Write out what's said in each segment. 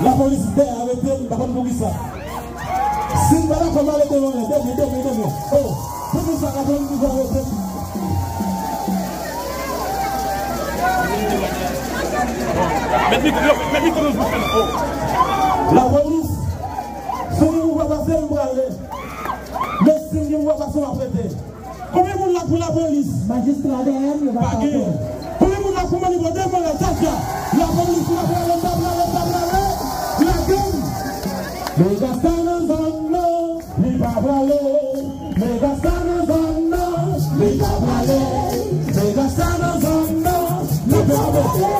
La police est arrêtée, il va pas nous dire ça. Si vous allez comment aller devant les deux. Oh, comment ça va nous arrêter? La police, si vous ne passer, vous allez. Mais si vous ne passez, vous allez. Combien de gens pour la police? Magistrat DM, il va pas. Combien de gens pour la police? La police, la gang. Les gastanos en l'eau, les babalés. Les gastanos en l'eau, les babalés. Les gastanos en l'eau, les babalés.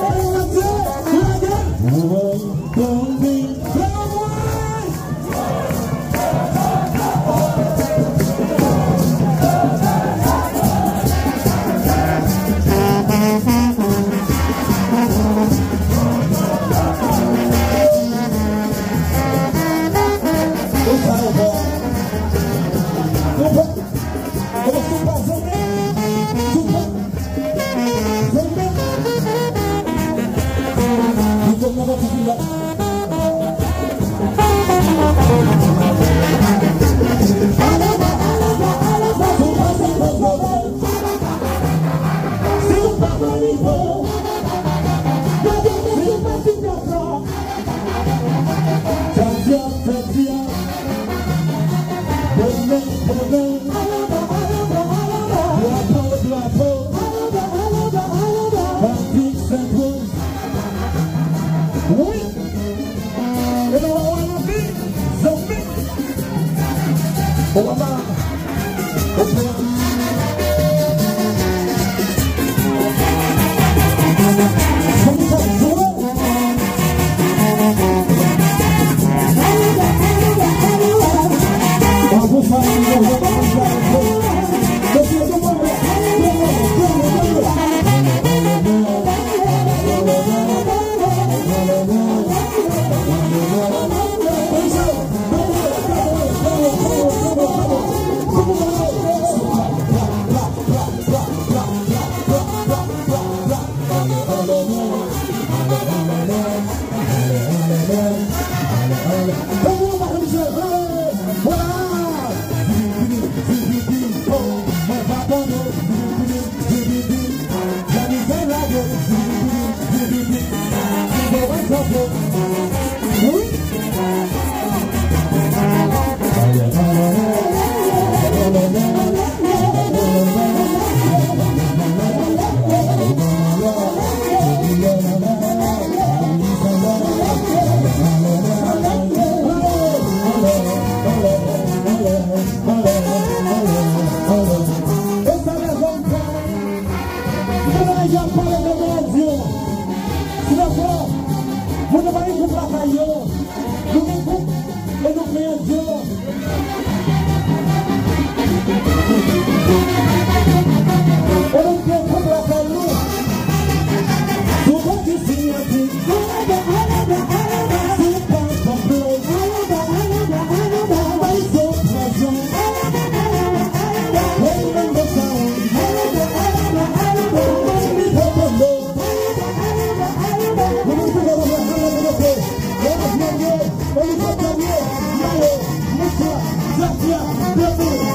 Gracias.